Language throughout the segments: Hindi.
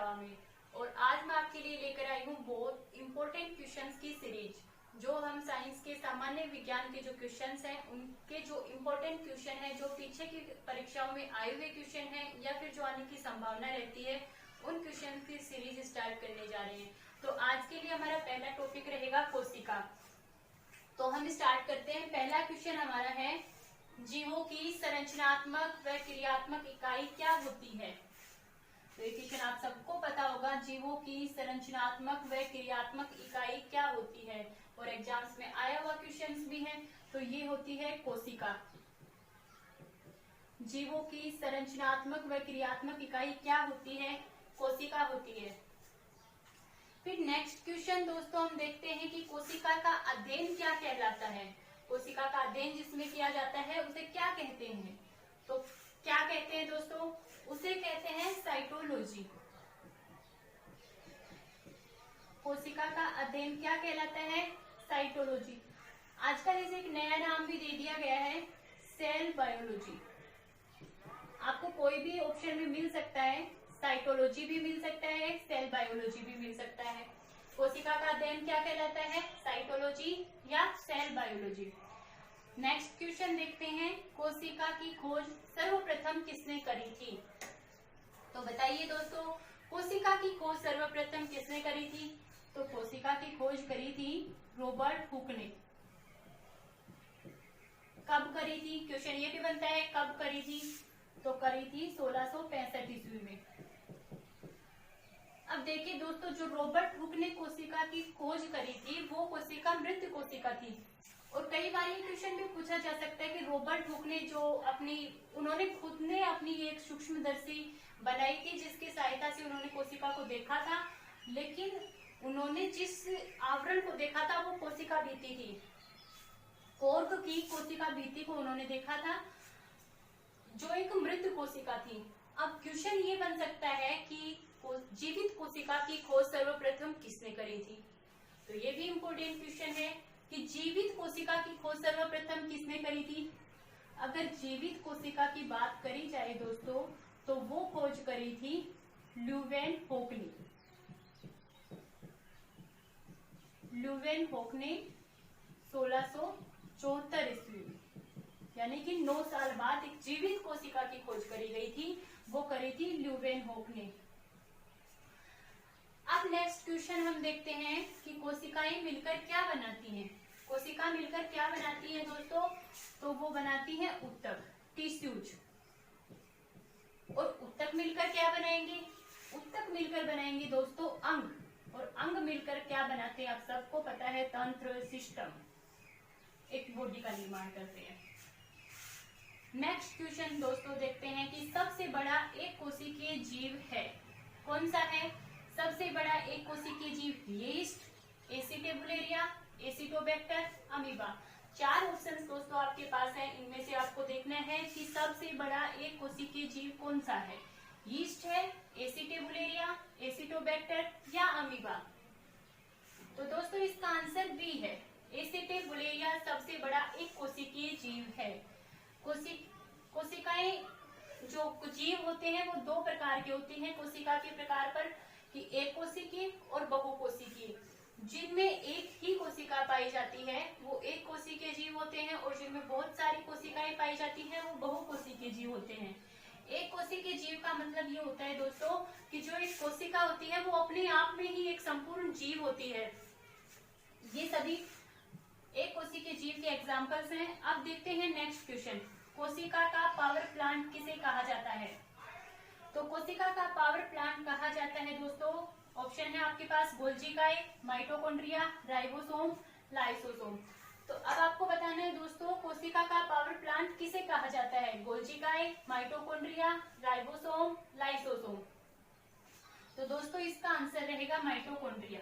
कोशिका में। और आज मैं आपके लिए लेकर आई हूँ बहुत इंपॉर्टेंट क्वेश्चंस की सीरीज, जो हम साइंस के सामान्य विज्ञान के जो क्वेश्चंस हैं उनके जो इंपॉर्टेंट क्वेश्चन है, जो पीछे की परीक्षाओं में आए हुए क्वेश्चन है या फिर जो आने की संभावना रहती है, उन क्वेश्चन की सीरीज स्टार्ट करने जा रहे हैं। तो आज के लिए हमारा पहला टॉपिक रहेगा कोशिका। तो हम स्टार्ट करते हैं। पहला क्वेश्चन हमारा है, जीवों की संरचनात्मक व क्रियात्मक इकाई क्या होती है? तो ये क्वेश्चन आप सबको पता होगा, जीवों की संरचनात्मक व क्रियात्मक इकाई क्या होती है, और एग्जाम्स में आया हुआ क्वेश्चंस भी है। तो ये होती है कोशिका। जीवों की संरचनात्मक व क्रियात्मक इकाई क्या होती है? कोशिका होती है। फिर नेक्स्ट क्वेश्चन दोस्तों हम देखते हैं कि कोशिका का अध्ययन क्या कहलाता है। कोशिका का अध्ययन जिसमें किया जाता है उसे क्या कहते हैं? तो क्या कहते हैं दोस्तों? उसे कहते हैं साइटोलॉजी। कोशिका का अध्ययन क्या कहलाता है? साइटोलॉजी। आजकल इसे एक नया नाम भी दे दिया गया है, सेल बायोलॉजी। आपको कोई भी ऑप्शन में मिल सकता है, साइटोलॉजी भी मिल सकता है, सेल बायोलॉजी भी मिल सकता है। कोशिका का अध्ययन क्या कहलाता है? साइटोलॉजी या सेल बायोलॉजी। नेक्स्ट क्वेश्चन देखते हैं, कोशिका की खोज सर्वप्रथम किसने करी थी? तो बताइए दोस्तों, कोशिका की खोज सर्वप्रथम किसने करी थी? तो कोशिका की खोज करी थी रॉबर्ट हुक ने। कब करी थी? क्वेश्चन ये भी बनता है, कब करी थी? तो करी थी 1665 ईस्वी में। अब देखिए दोस्तों, जो रॉबर्ट हुक ने कोशिका की खोज करी थी वो कोशिका मृत कोशिका थी। और कई बार ये क्वेश्चन भी पूछा जा सकता है कि रॉबर्ट हुक ने जो उन्होंने खुद ने अपनी एक सूक्ष्मदर्शी बनाई थी, जिसकी सहायता से उन्होंने कोशिका को देखा था, लेकिन उन्होंने जिस आवरण को देखा था वो कोशिका भित्ति थी। कॉर्क की कोशिका भित्ति को उन्होंने देखा था, जो एक मृत कोशिका थी। अब क्वेश्चन ये बन सकता है कि जीवित कोशिका की खोज सर्वप्रथम किसने करी थी? तो ये भी इम्पोर्टेंट क्वेश्चन है कि जीवित कोशिका की खोज सर्वप्रथम किसने करी थी। अगर जीवित कोशिका की बात करी जाए दोस्तों, तो वो खोज करी थी ल्यूवेनहोक ने। ल्यूवेनहोक ने 1674 ईस्वी में, यानी कि 9 साल बाद एक जीवित कोशिका की खोज करी गई थी, वो करी थी ल्यूवेनहोक ने। अब नेक्स्ट क्वेश्चन हम देखते हैं कि कोशिकाएं मिलकर क्या बनाती हैं। कोशिका मिलकर क्या बनाती है दोस्तों? तो वो बनाती है ऊतक, टिश्यूज। और ऊतक मिलकर क्या बनाएंगे? ऊतक मिलकर बनाएंगे दोस्तों अंग। और अंग मिलकर क्या बनाते हैं? आप सबको पता है, तंत्र, सिस्टम, एक बॉडी का निर्माण करते हैं। नेक्स्ट क्वेश्चन दोस्तों देखते हैं कि सबसे बड़ा एक कोशिकीय जीव है, कौन सा है? सबसे बड़ा एक कोशिकीय जीव यीस्ट, एसिटेबुलेरिया, एसिटोबैक्टर, अमीबा। 4 ऑप्शंस दोस्तों आपके पास है, इनमें से आपको देखना है कि सबसे बड़ा एक कोशिकीय जीव कौन सा है। यीस्ट है, एसिटेबुलेरिया, एसिटोबैक्टर या अमीबा। तो दोस्तों इसका आंसर बी है, एसिटेबुलेरिया सबसे बड़ा एक कोशिकीय जीव है। कोशिकाएं जो जीव होते हैं वो 2 प्रकार के होते हैं कोशिका के प्रकार पर, कि एक कोशिकीय और बहुकोशिकीय। जिनमें एक ही कोशिका पाई जाती है वो एक कोशिकीय जीव होते हैं, और जिनमें बहुत सारी कोशिकाएं पाई जाती हैं वो बहुकोशिकीय जीव होते हैं। एक कोशिकीय जीव का मतलब ये होता है दोस्तों कि जो एक कोशिका होती है वो अपने आप में ही एक संपूर्ण जीव होती है। ये सभी एक कोशिकीय जीव के एग्जाम्पल्स हैं। अब देखते हैं नेक्स्ट क्वेश्चन, कोशिका का पावर प्लांट किसे कहा जाता है? तो कोशिका का पावर प्लांट कहा जाता है दोस्तों, ऑप्शन है आपके पास गोल्जिकाए, माइटोकॉन्ड्रिया, राइबोसोम, लाइसोसोम। तो अब आपको बताना है दोस्तों, कोशिका का पावर प्लांट किसे कहा जाता है? गोल्जिकाए, माइटोकॉन्ड्रिया, राइबोसोम, लाइसोसोम। तो दोस्तों इसका आंसर रहेगा माइटोकॉन्ड्रिया।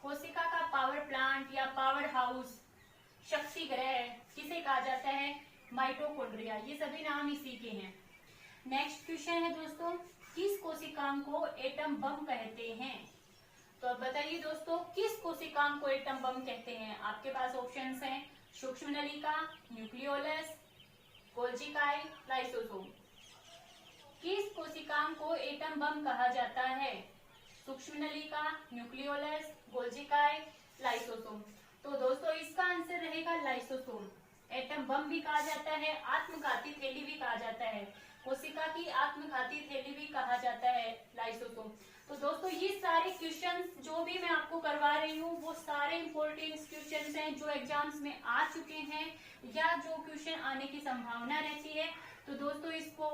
कोशिका का पावर प्लांट या पावर हाउस, शक्ति ग्रह किसे कहा जाता है? माइटोकॉन्ड्रिया। ये सभी नाम इसी के हैं। नेक्स्ट क्वेश्चन है दोस्तों, किस कोशिकांग को एटम बम कहते हैं? तो अब बताइए दोस्तों, किस कोशिकांग को एटम बम कहते हैं? आपके पास ऑप्शंस हैं, सूक्ष्म नलिका, न्यूक्लियोलस, गोल्जिकाए, लाइसोसोम। किस कोशिकांग को एटम बम कहा जाता है? सूक्ष्म नलिका, न्यूक्लियोलस, गोल्जिकाय, लाइसोसोम। तो दोस्तों इसका आंसर रहेगा लाइसोसोम। एटम बम भी कहा जाता है, आत्मघाती थैली भी कहा जाता है, कोशिका की आत्मघाती थैली भी कहा जाता है लाइसोसोम। तो दोस्तों ये सारे क्वेश्चंस जो भी मैं आपको करवा रही हूँ वो सारे इंपॉर्टेंट क्वेश्चंस हैं जो एग्जाम्स में आ चुके हैं या जो क्वेश्चन आने की संभावना रहती है। तो दोस्तों इसको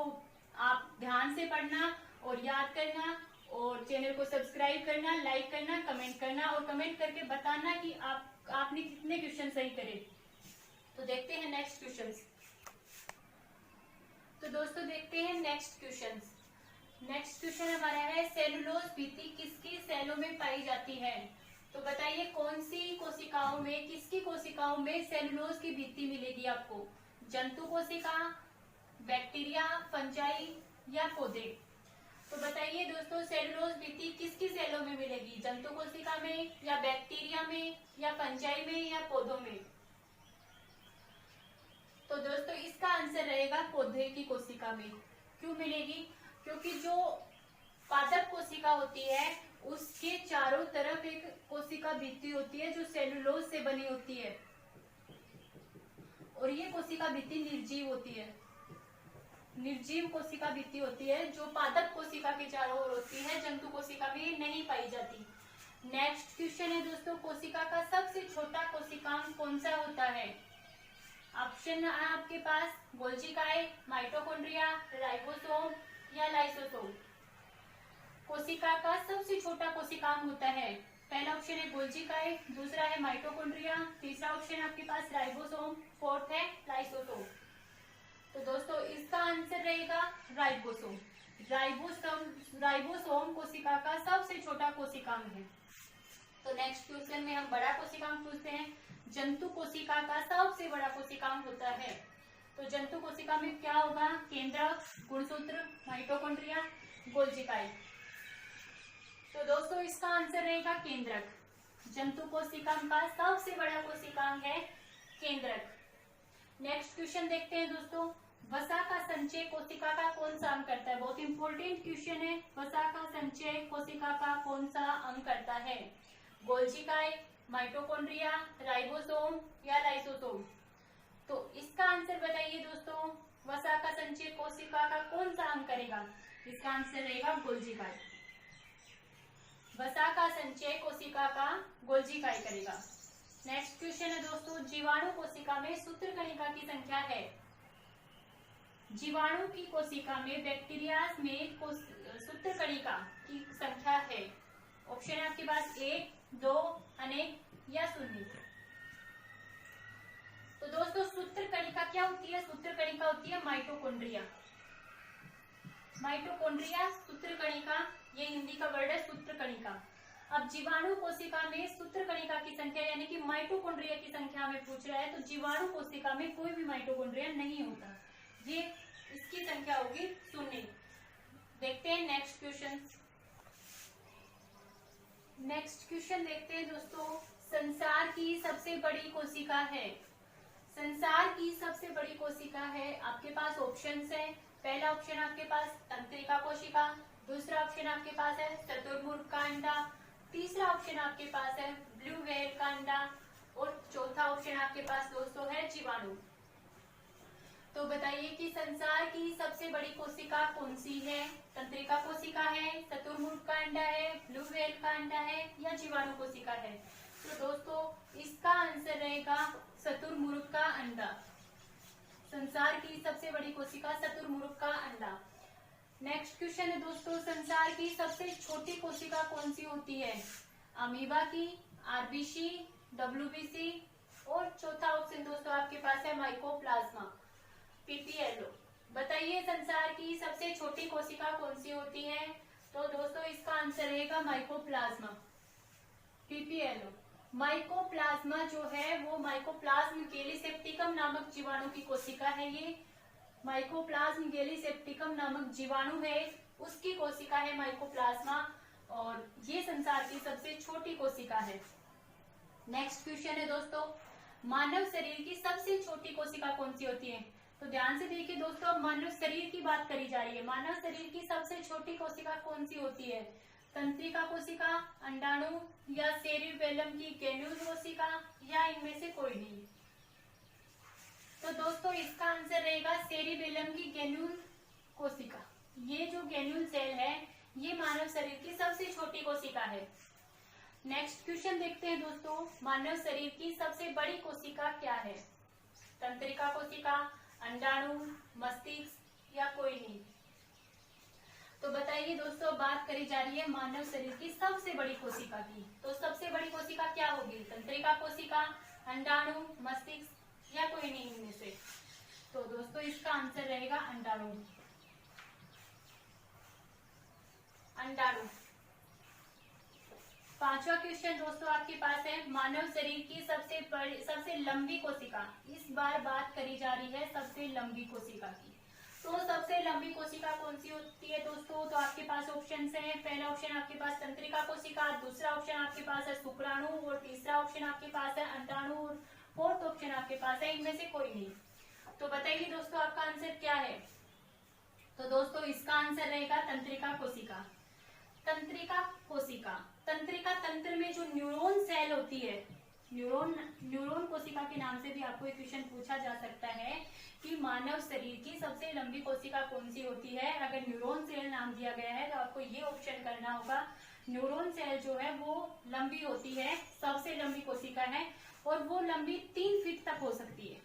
आप ध्यान से पढ़ना और याद करना और चैनल को सब्सक्राइब करना, लाइक करना, कमेंट करना और कमेंट करके बताना कि आपने कितने क्वेश्चन सही करे। तो देखते हैं नेक्स्ट क्वेश्चंस। तो दोस्तों देखते हैं नेक्स्ट क्वेश्चंस। नेक्स्ट क्वेश्चन हमारा है सेलुलोज भित्ति किसकी सेलों में पाई जाती है? तो बताइए कौन सी कोशिकाओं में, किसकी कोशिकाओं में सेलुलोज की भित्ति मिलेगी आपको? जंतु कोशिका, बैक्टीरिया, फंजाई या पौधे? तो बताइए दोस्तों सेलुलोज भित्ति किसकी सेलों में मिलेगी? जंतु कोशिका में या बैक्टीरिया में या फंजाई में या पौधों में? तो दोस्तों इसका आंसर रहेगा पौधे की कोशिका में। क्यों मिलेगी? क्योंकि जो पादप कोशिका होती है उसके चारों तरफ एक कोशिका भित्ति होती है जो सेलुलोज से बनी होती है और ये कोशिका भित्ति निर्जीव होती है। निर्जीव कोशिका भित्ति होती है जो पादप कोशिका के चारों ओर होती है, जंतु कोशिका में नहीं पाई जाती। नेक्स्ट क्वेश्चन है दोस्तों कोशिका का सबसे छोटा कोशिकांग कौन सा होता है? ऑप्शन है आपके पास गोल्जिकाय, माइटोकॉन्ड्रिया, राइबोसोम या लाइसोसोम। कोशिका का सबसे छोटा कोशिकांग होता है, पहला ऑप्शन है गोल्जिकाय, दूसरा है माइटोकॉन्ड्रिया, तीसरा ऑप्शन आपके पास राइबोसोम, फोर्थ है लाइसोसोम। तो दोस्तों इसका आंसर रहेगा राइबोसोम। राइबोसोम कोशिका का सबसे छोटा कोशिकांग है। तो नेक्स्ट क्वेश्चन में हम बड़ा कोशिकांग पूछते हैं। जंतु कोशिका का सबसे बड़ा कोशिकांग होता है। तो जंतु कोशिका में क्या होगा? केंद्रक, गुणसूत्र, माइटोकॉन्ड्रिया, गोल्जिकाय। तो दोस्तों इसका आंसर रहेगा केंद्रक। जंतु कोशिकांग का सबसे बड़ा कोशिकांग है केंद्रक। नेक्स्ट क्वेश्चन देखते हैं दोस्तों। वसा का संचय कोशिका का कौन सा अंग करता है? बहुत इंपॉर्टेंट क्वेश्चन है। वसा का संचय कोशिका का कौन सा अंग करता है? गोल्जिकाय, माइटोकॉन्ड्रिया, राइबोसोम या लाइसोसोम? तो इसका आंसर बताइए दोस्तों। वसा का संचय कोशिका का कौन सा अंग करेगा? इसका आंसर रहेगा गोल्जिकाय। वसा का संचय कोशिका का गोल्जिकाय करेगा। नेक्स्ट क्वेश्चन है दोस्तों। जीवाणु कोशिका में सूत्रकणिका की संख्या है। जीवाणु की कोशिका में बैक्टीरिया में सूत्रकणिका की संख्या है। ऑप्शन है आपके पास 1, 2, अनेक या शून्य। तो दोस्तों सूत्रकणिका क्या होती है? सूत्रकणिका होती है माइटोकॉन्ड्रिया। माइटोकॉन्ड्रिया सूत्रकणिका, ये हिंदी का वर्ड है सूत्रकणिका। अब जीवाणु कोशिका में सूत्रकणिका की संख्या यानी कि माइटोकॉन्ड्रिया की संख्या में पूछ रहा है, तो जीवाणु कोशिका में कोई भी माइटोकॉन्ड्रिया नहीं होता, ये इसकी संख्या होगी 0। देखते हैं नेक्स्ट क्वेश्चन। नेक्स्ट क्वेश्चन देखते हैं दोस्तों। संसार की सबसे बड़ी कोशिका है। संसार की सबसे बड़ी कोशिका है, आपके पास ऑप्शंस है। पहला ऑप्शन आपके पास तंत्रिका कोशिका, दूसरा ऑप्शन आपके पास है चतुर्मुख का अंडा, तीसरा ऑप्शन आपके पास है ब्लू व्हेल का अंडा और चौथा ऑप्शन आपके पास दोस्तों है जीवाणु। तो बताइए कि संसार की सबसे बड़ी कोशिका कौन सी है? तंत्रिका कोशिका है, चतुर्मुख का अंडा है, ब्लू व्हेल का अंडा है या जीवाणु कोशिका है? तो दोस्तों इसका आंसर रहेगा चतुर्मुख का अंडा। संसार की सबसे बड़ी कोशिका चतुर्मुख का अंडा। नेक्स्ट क्वेश्चन है दोस्तों। संसार की सबसे छोटी कोशिका कौन सी होती है? अमीबा की, आरबीसी, डब्ल्यूबीसी और चौथा ऑप्शन दोस्तों आपके पास है माइकोप्लाज्मा, पीपीएलओ। बताइए संसार की सबसे छोटी कोशिका कौन सी होती है? तो दोस्तों इसका आंसर रहेगा माइकोप्लाज्मा, पीपीएलओ। माइकोप्लाज्मा जो है वो माइकोप्लाज्म गैलीसेप्टिकम नामक जीवाणु की कोशिका है। ये माइकोप्लाज्म गैलीसेप्टिकम नामक जीवाणु है, उसकी कोशिका है माइकोप्लाज्मा और ये संसार की सबसे छोटी कोशिका है। नेक्स्ट क्वेश्चन है दोस्तों। मानव शरीर की सबसे छोटी कोशिका कौन सी होती है? तो ध्यान से देखिए दोस्तों, अब मानव शरीर की बात करी जा रही है। मानव शरीर की सबसे छोटी कोशिका कौन सी होती है? तंत्रिका कोशिका, अंडाणु या सेरिबेलम की ग्रेन्यूल कोशिका या इनमें से कोई नहीं। तो दोस्तों इसका आंसर रहेगा सेरिबेलम की ग्रेन्यूल कोशिका। ये जो ग्रेन्यूल सेल है ये मानव शरीर की सबसे छोटी कोशिका है। नेक्स्ट क्वेश्चन देखते हैं दोस्तों, मानव शरीर की सबसे बड़ी कोशिका क्या है? तंत्रिका कोशिका, अंडाणु, मस्तिष्क या कोई नहीं। तो बताइए दोस्तों, बात करी जा रही है मानव शरीर की सबसे बड़ी कोशिका की। तो सबसे बड़ी कोशिका क्या होगी? तंत्रिका कोशिका, अंडाणु, मस्तिष्क या कोई नहीं इनमें से। तो दोस्तों इसका आंसर रहेगा अंडाणु। अंडाणु। पांचवा क्वेश्चन दोस्तों आपके पास है, मानव शरीर की सबसे लंबी कोशिका। इस बार बात करी जा रही है सबसे लंबी कोशिका की। तो सबसे लंबी कोशिका कौन सी होती है दोस्तों? तो आपके पास ऑप्शन है। पहला ऑप्शन आपके पास तंत्रिका कोशिका, दूसरा ऑप्शन आपके पास है शुक्राणु और तीसरा ऑप्शन आपके पास है अंडाणु और फोर्थ ऑप्शन आपके पास है इनमें से कोई नहीं। तो बताइए दोस्तों आपका आंसर क्या है? तो दोस्तों इसका आंसर रहेगा तंत्रिका कोशिका। तंत्रिका कोशिका, तंत्रिका तंत्र में जो न्यूरॉन सेल होती है, न्यूरॉन कोशिका के नाम से भी आपको एक क्वेश्चन पूछा जा सकता है कि मानव शरीर की सबसे लंबी कोशिका कौन सी होती है। अगर न्यूरॉन सेल नाम दिया गया है तो आपको ये ऑप्शन करना होगा। न्यूरॉन सेल जो है वो लंबी होती है, सबसे लंबी कोशिका है और वो लंबी 3 फीट तक हो सकती है।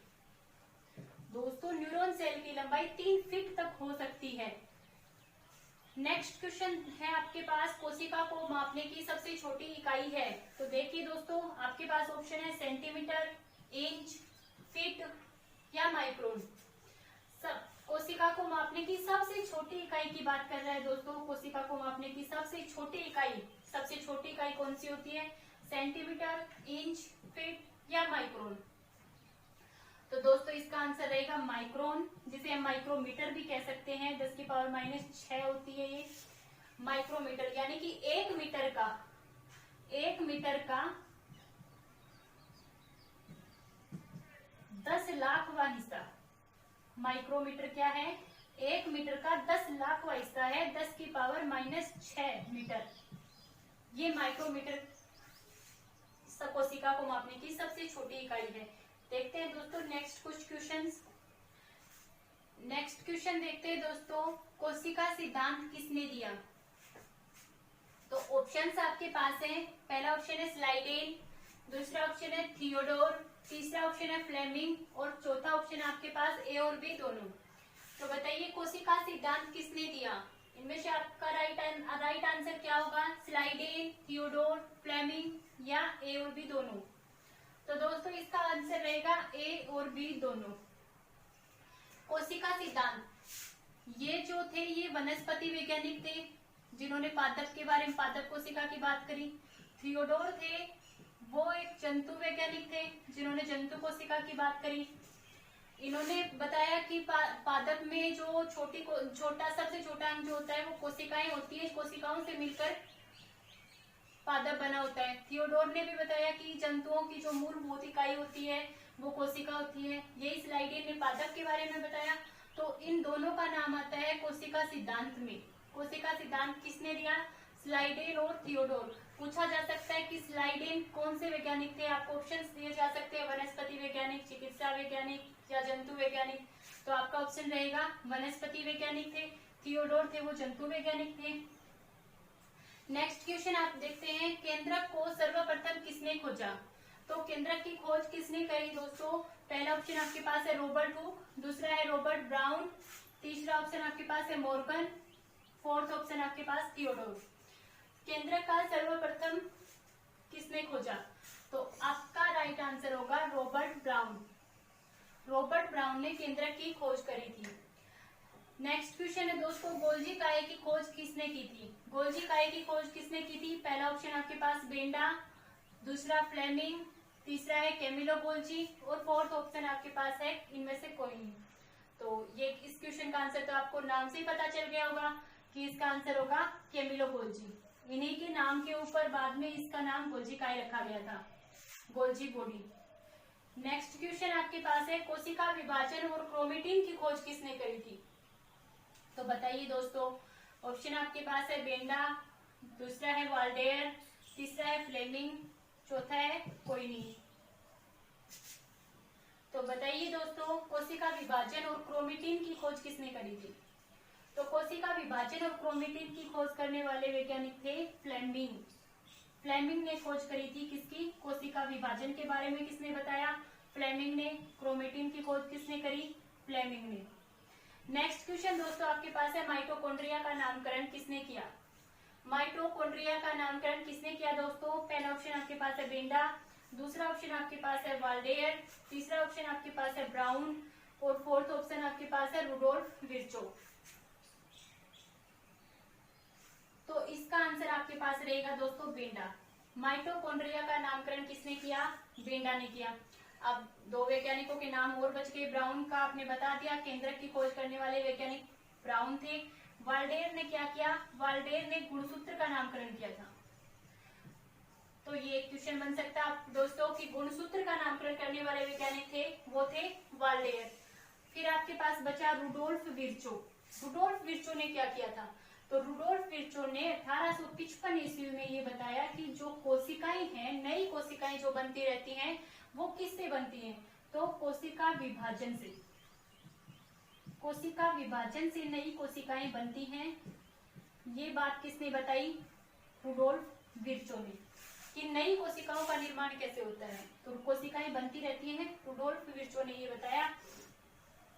दोस्तों न्यूरॉन सेल की लंबाई 3 फीट तक हो सकती है। नेक्स्ट क्वेश्चन है आपके पास, कोशिका को मापने की सबसे छोटी इकाई है। तो देखिए दोस्तों आपके पास ऑप्शन है सेंटीमीटर, इंच, फीट या माइक्रोन। कोशिका को मापने की सबसे छोटी इकाई की बात कर रहे हैं दोस्तों। कोशिका को मापने की सबसे छोटी इकाई कौन सी होती है? सेंटीमीटर, इंच, फीट या माइक्रोन। तो दोस्तों इसका आंसर रहेगा माइक्रोन, जिसे हम माइक्रोमीटर भी कह सकते हैं। 10 की पावर -6 होती है ये माइक्रोमीटर, यानी कि 1 मीटर का 10 लाखवां हिस्सा। माइक्रोमीटर क्या है? 1 मीटर का 10 लाखवां हिस्सा है, 10 की पावर -6 मीटर। ये माइक्रोमीटर कोशिका को मापने की सबसे छोटी इकाई है। देखते हैं दोस्तों नेक्स्ट कुछ क्वेश्चंस। नेक्स्ट क्वेश्चन देखते हैं दोस्तों, कोशिका सिद्धांत किसने दिया? तो ऑप्शंस आपके पास हैं। पहला ऑप्शन है स्लाइडेन, दूसरा ऑप्शन है थियोडोर, तीसरा ऑप्शन है फ्लेमिंग और चौथा ऑप्शन आपके पास ए और बी दोनों। तो बताइए कोशिका सिद्धांत किसने दिया? इनमें से आपका राइट आंसर क्या होगा? स्लाइडेन, थियोडोर, फ्लेमिंग या ए और बी दोनों। तो दोस्तों इसका आंसर रहेगा ए और बी दोनों। कोशिका सिद्धांत ये जो थे ये वनस्पति वैज्ञानिक थे जिन्होंने पादप के बारे में, पादप कोशिका की बात करी। थियोडोर थे वो एक जंतु वैज्ञानिक थे जिन्होंने जंतु कोशिका की बात करी। इन्होंने बताया कि पादप में जो सबसे छोटा अंग जो होता है वो कोशिकाएं होती है, कोशिकाओं से मिलकर पादप बना होता है। थियोडोर ने भी बताया कि जंतुओं की जो मूलभूत इकाई होती है वो कोशिका होती है। यही स्लाइडेन ने पादप के बारे में बताया। तो इन दोनों का नाम आता है कोशिका सिद्धांत में। कोशिका सिद्धांत किसने दिया? स्लाइडेन और थियोडोर। पूछा जा सकता है कि स्लाइडेन कौन से वैज्ञानिक थे? आपको ऑप्शंस दिए जा सकते हैं, वनस्पति वैज्ञानिक, चिकित्सा वैज्ञानिक या जंतु वैज्ञानिक। तो आपका ऑप्शन रहेगा वनस्पति वैज्ञानिक थे, थियोडोर थे वो जंतु वैज्ञानिक थे। नेक्स्ट क्वेश्चन आप देखते हैं, केंद्रक को सर्वप्रथम किसने खोजा? तो केंद्रक की खोज किसने करी दोस्तों? पहला ऑप्शन आपके पास है रॉबर्ट हुक, दूसरा है रॉबर्ट ब्राउन, तीसरा ऑप्शन आपके पास है मॉर्गन, फोर्थ ऑप्शन आपके पास थियोडोर। केंद्रक का सर्वप्रथम किसने खोजा? तो आपका राइट आंसर होगा रॉबर्ट ब्राउन। रॉबर्ट ब्राउन ने केंद्रक की खोज करी थी। नेक्स्ट क्वेश्चन है दोस्तों, गोल्जी काय की खोज किसने की थी? गोल्जी काय की खोज किसने की थी? पहला ऑप्शन आपके पास बेंडा, दूसरा फ्लेमिंग, तीसरा है कैमिलो गोल्जी और फोर्थ ऑप्शन आपके पास है इनमें से कोई नहीं। तो ये इस क्वेश्चन का आंसर तो आपको नाम से ही पता चल गया होगा कि इसका आंसर होगा कैमिलो गोल्जी। इन्हीं के नाम के ऊपर बाद में इसका नाम गोल्जी काय रखा गया था, गोल्जी बॉडी। नेक्स्ट क्वेश्चन आपके पास है, कोशिका विभाजन और क्रोमेटिन की खोज किसने करी थी? तो बताइए दोस्तों, ऑप्शन आपके पास है बेंडा, दूसरा है वाल्डेयर, तीसरा है फ्लेमिंग, चौथा है कोई नहीं। तो बताइए दोस्तों, कोशिका विभाजन और क्रोमेटिन की खोज किसने करी थी? तो कोशिका विभाजन और क्रोमेटिन की खोज करने वाले वैज्ञानिक थे फ्लेमिंग। फ्लेमिंग ने खोज करी थी किसकी? कोशिका विभाजन के बारे में किसने बताया? फ्लेमिंग ने। क्रोमेटिन की खोज किसने करी? फ्लेमिंग ने। नेक्स्ट क्वेश्चन दोस्तों आपके पास है, माइटोकॉन्ड्रिया का नामकरण किसने किया? माइटोकॉन्ड्रिया का नामकरण किसने किया दोस्तों? पहला ऑप्शन आपके पास है बेंडा, दूसरा ऑप्शन आपके पास है वाल्डेयर, तीसरा ऑप्शन आपके पास है ब्राउन और फोर्थ ऑप्शन आपके पास है रुडोल्फ विर्चो। तो इसका आंसर आपके पास रहेगा दोस्तों बेंडा। माइटोकॉन्ड्रिया का नामकरण किसने किया? बेंडा ने किया। अब दो वैज्ञानिकों के नाम और बच गए। ब्राउन का आपने बता दिया, केंद्रक की खोज करने वाले वैज्ञानिक ब्राउन थे। वाल्डेयर ने क्या किया? वाल्डेयर ने गुणसूत्र का नामकरण किया था। तो ये एक क्वेश्चन बन सकता है दोस्तों कि गुणसूत्र का नामकरण करने वाले वैज्ञानिक थे, वो थे वाल्डेयर। फिर आपके पास बचा रुडोल्फ विर्चो। रुडोल्फ विर्चो ने क्या किया था? तो रुडोल्फ विर्चो ने 1855 ईस्वी में ये बताया कि जो कोशिकाएं हैं, नई कोशिकाएं जो बनती रहती हैं, वो किससे बनती हैं? तो कोशिका विभाजन से। कोशिका विभाजन से नई कोशिकाएं बनती हैं। ये बात किसने बताई? रुडोल्फ विर्चो ने। कि नई कोशिकाओं का निर्माण कैसे होता है, तो कोशिकाएं बनती रहती हैं, रुडोल्फ विर्चो ने ये बताया।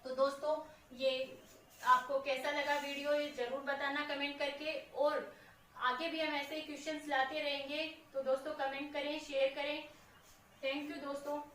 तो दोस्तों ये आपको कैसा लगा वीडियो, ये जरूर बताना कमेंट करके, और आगे भी हम ऐसे ही क्वेश्चंस लाते रहेंगे। तो दोस्तों कमेंट करें, शेयर करें। थैंक यू दोस्तों।